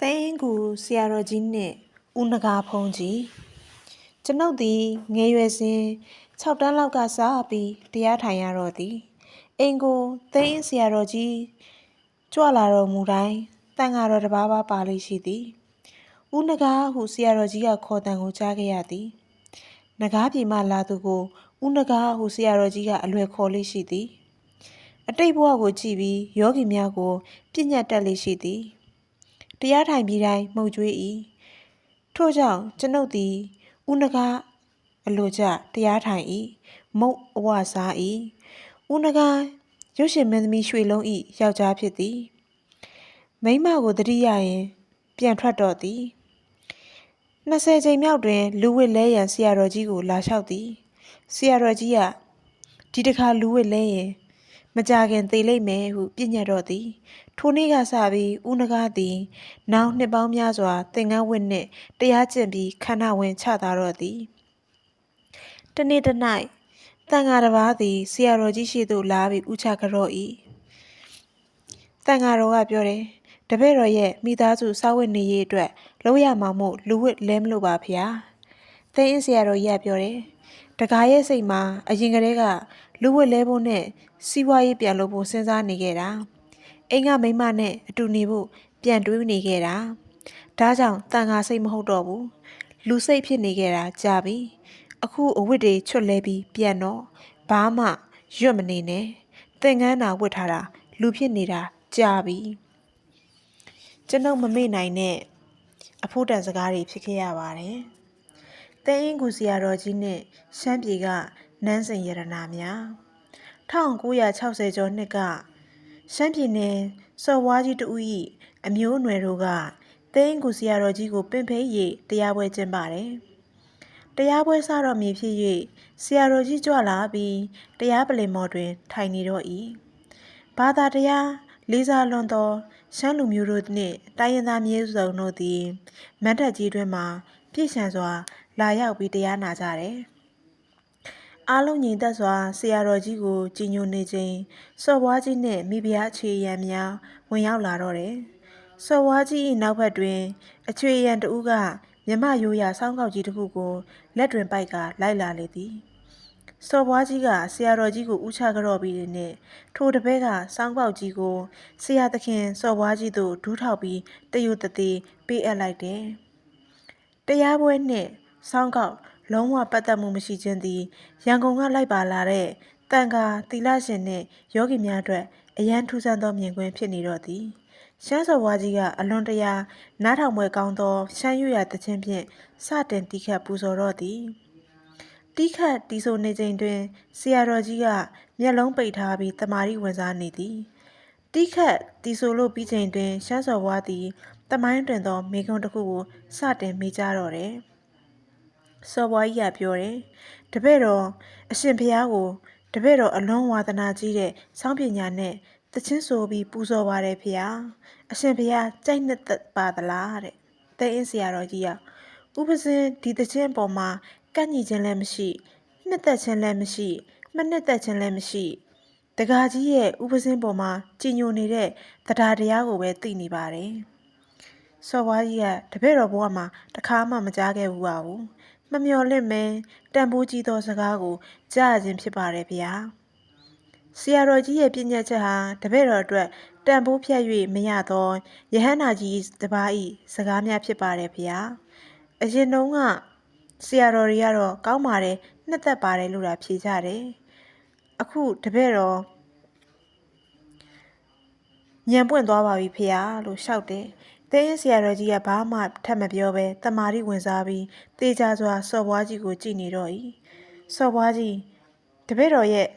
တဲအင်းကူဆရာတော်ကြီးနှင့်ဦးနဂါဖုံးကြီးကျွန်ုပ်သည်ငယ်ရွယ်စဉ်6တန်းလောက်ကစပြီးတရားထိုင်ရတော့သည်အင်းကိုတဲအင်းဆရာတော်ကြီးကြွလာတော်မူတိုင်းတန်ဃာတော်တစ်ပါးပါလိရှိသည်ဦးနဂါဟုဆရာတော်ကြီးကခေါ်တန်ကိုကြားခဲ့ရသည်နဂါပြည်မှလာသူကိုဦးနဂါဟုဆရာတော်ကြီးကအလွယ်ခေါ်လိရှိသည်အတိတ်ဘဝကိုကြည့်ပြီးယောဂီများကိုပြညတ်တက်လိရှိသည်တရားထိုင်ပြီးတိုင်းမှုတ်ကြွေး၏ထို့ကြောင့်ကျွန်ုပ်သည်ဦးနဂါအလိုကျတရားထိုင်၏မုတ်အဝစား၏ဦးနဂါရုပ်ရှင်မင်းသမီးရွှေလုံး၏ယောက်ျားဖြစ်သည်မိန်းမကိုတတိယရင်ပြန်ထွက်တော့သည်20ချိန်မြောက်တွင်လူဝစ်လဲရန်ဆရာတော်ကြီးကိုလာလျှောက်သည်ဆရာတော်ကြီးကဒီတစ်ခါလူဝစ်လဲရင်မကြခင်သေလိမ့်မယ်ဟုပြညတ်တော့သည်ထိုနေ့ကစပြီးဦးနဂါသည်နောင်နှစ်ပေါင်းများစွာသင်္ကန်းဝတ်နှင့်တရားကျင့်ပြီးခန္ဓာဝင်ချသားတော့သည်တနေ့တစ်၌တန်ဃာတစ်ပါးသည်ဆရာတော်ကြီးရှိသို့လာပြီးဥချကြော့၏တန်ဃာတော်ကပြောတယ်တပည့်တော်ရဲ့မိသားစုစောင့်ဝတ်နေရေးအတွက်လုပ်ရမှာမို့လူဝတ်လဲမလို့ပါဖေဟာသင်အင်းဆရာတော်ကြီးကပြောတယ်တကားရဲ့စိတ်မှာအရင်ကတည်းကလူဝတ်လဲဖို့နဲ့စီးပွားရေးပြန်လုပ်ဖို့စဉ်းစားနေခဲ့တာအိမ်ကမိန်းမနဲ့အတူနေဖို့ပြန်တွေးနေခဲ့တာဒါကြောင့်တန်ခါစိတ်မဟုတ်တော့ဘူးလူစိတ်ဖြစ်နေခဲ့တာကြာပြီအခုအဝတ်တွေချွတ်လဲပြီးပြန်တော့ဘာမှရွတ်မနေနဲ့သင်္ကန်းသာဝတ်ထားတာလူဖြစ်နေတာကြာပြီကျွန်ုပ်မမေ့နိုင်နဲ့အဖို့တန်စကားတွေဖြစ်ခဲ့ရပါတယ်တဲအင်းကူဆရာတော်ကြီးနဲ့ရှမ်းပြည်ကနန်းစင်ရတနာများ1960ကျော်နှစ်ကရှမ်းပြည်နယ်စော်ဝါးကြီးတူ၏အမျိုးအနွယ်တို့ကတဲအင်းကူဆရာတော်ကြီးကိုပင်ဖိတ်၍တရားပွဲကျင်းပါတယ်တရားပွဲစတော့မည်ဖြစ်၍ဆရာတော်ကြီးကြွလာပြီးတရားပလင်မော်တွင်ထိုင်နေတော့၏ဘာသာတရားလေးစားလွန်သောရှမ်းလူမျိုးတို့နှင့်တိုင်းရင်းသားမျိုးစုံတို့သည်မန်းထက်ကြီးတွင်မှပြည့်စုံစွာလာရောက်ပြီးတရားနာကြတယ်အားလုံးညီသက်စွာဆရာတော်ကြီးကိုကြည်ညိုနေခြင်းစော်ဘွားကြီးနှင့်မိဖုရားအခြေရန်များဝင်ရောက်လာတော့တယ်စော်ဘွားကြီး၏နောက်ဘက်တွင်အခြေရန်တဦးကမြမရိုးရာစောင်းကောက်ကြီးတစ်ခုကိုလက်တွင်ပိုက်ကလိုက်လာလေသည်စော်ဘွားကြီးကဆရာတော်ကြီးကိုဥချကြော့ပြီးနှင့်ထိုတပည့်ကစောင်းကောက်ကြီးကိုဆရာသခင်စော်ဘွားကြီးသို့ဒူးထောက်ပြီးတယုတသေးပေးအပ်လိုက်တယ်တရားပွဲနှင့်စောင်းကောက်လုံးဝပတ်သက်မှုမရှိခြင်းသည်ရန်ကုန်ကလိုက်ပါလာတဲ့တန်ခါသီလရှင်နှင့်ယောဂီများအတွက်အရန်ထူးဆန်းသောမြင်ကွင်းဖြစ်နေတော့သည်ရှမ်းစော်ဘွားကြီးကအလွန်တရာနားထောင်ပွဲကောင်းသောရှမ်းရွရသခြင်းဖြင့်စတင်တီးခတ်ပူဇော်တော့သည်တီးခတ်တီးဆိုနေချိန်တွင်ဆရာတော်ကြီးကမျက်လုံးပိတ်ထားပြီးတမာရီဝင်စားနေသည်တီးခတ်တီးဆိုလို့ပြီးချိန်တွင်ရှမ်းစော်ဘွားသည်တမိုင်းတွင်သောမိကုံးတစ်ခုကိုစတင်မိကြတော့တယ်စော်ဘွားကြီးကပြောတယ်တပည့်တော်အရှင်ဘုရားကိုတပည့်တော်အလွန်ဝါသနာကြီးတဲ့စောင်းပညာနဲ့တချင်းဆိုပြီးပူဇော်ပါတယ်ဖေဟာအရှင်ဘုရားကြိုက်နှစ်သက်ပါသလားတဲ့တဲအင်းဆရာတော်ကြီးကဥပဇင်းဒီတချင်းပေါ်မှာကန့်ညီခြင်းလည်းမရှိနှစ်သက်ခြင်းလည်းမရှိမနှစ်သက်ခြင်းလည်းမရှိတကားကြီးရဲ့ဥပဇင်းပေါ်မှာကြည်ညိုနေတဲ့တရားတရားကိုပဲသိနေပါတယ်စော်ဘွားကြီးကတပည့်တော်ဘဝမှာတစ်ခါမှမကြားခဲ့ဘူးပါဘူးမမျော်လင့်မဲတန်ဖိုးကြီးသောစကားကိုကြားရခြင်းဖြစ်ပါတယ်ဗျာဆရာတော်ကြီးရဲ့ပြညတ်ချက်ဟာတပည့်တော်အတွက်တန်ဖိုးဖြတ်၍မရသောယဟန္တာကြီးတစ်ပါး၏စကားများဖြစ်ပါတယ်ဗျာအရင်တုန်းကဆရာတော်တွေကတော့ကောင်းပါတယ်နှစ်သက်ပါတယ်လို့သာဖြေကြတယ်အခုတပည့်တော်ညံပွင့်သွားပါပြီဖေဟာလို့ရှောက်တယ်တဲရင်ဆရာတော်ကြီးကဘာမှထပ်မပြောဘဲတမာရီဝင်စားပြီးတေးကြစွာစော်ဘွားကြီးကိုကြည့်နေတော့၏စော်ဘွားကြီးတပည့်တော်ရဲ့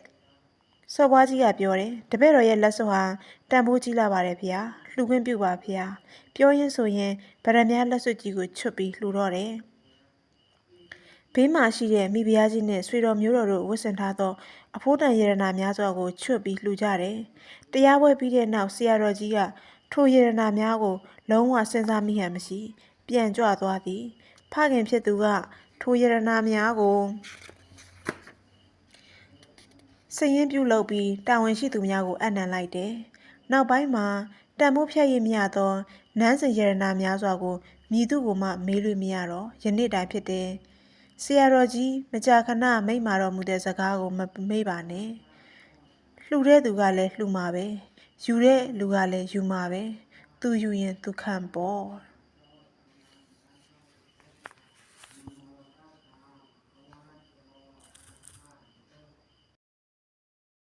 စော်ဘွားကြီးကပြောတယ်တပည့်တော်ရဲ့လက်စွပ်ဟာတန်ဖိုးကြီးလာပါတယ်ဖေဟာလှူခွင့်ပြုပါဖေဟာပြောရင်းဆိုရင်ဗရမ ्या လက်စွပ်ကြီးကိုချွတ်ပြီးလှူတော့တယ်ဘေးမှာရှိတဲ့မိဖုရားကြီးနဲ့ဆွေတော်မျိုးတော်တို့ဝတ်ဆင်ထားသောအဖိုးတန်ရတနာများစွာကိုချွတ်ပြီးလှူကြတယ်တရားပွဲပြီးတဲ့နောက်ဆရာတော်ကြီးကထိုရတနာများကိုလုံးဝစဉ်းစားမိဟန်မရှိပြန်ကြွသွားသည်ဖခင်ဖြစ်သူကထိုရတနာများကိုစည်ရင်းပြုလုပ်ပြီးတာဝန်ရှိသူများကိုအပ်နှံလိုက်တယ်နောက်ပိုင်းမှာ တန်မိုးဖြတ်ရည်မရသောနန်းစဉ်ရတနာများစွာကိုမည်သူကိုမှမေးလို့မရတော့ယနေ့တိုင်ဖြစ်တယ်ဆရာတော်ကြီးမကြာခဏမိန့်မာတော်မူတဲ့စကားကိုမမေ့ပါနဲ့လှူတဲ့သူကလည်းလှူမှာပဲယူတဲ့လူကလည်းယူမှာပဲသူယူရင်သူခံပေါ့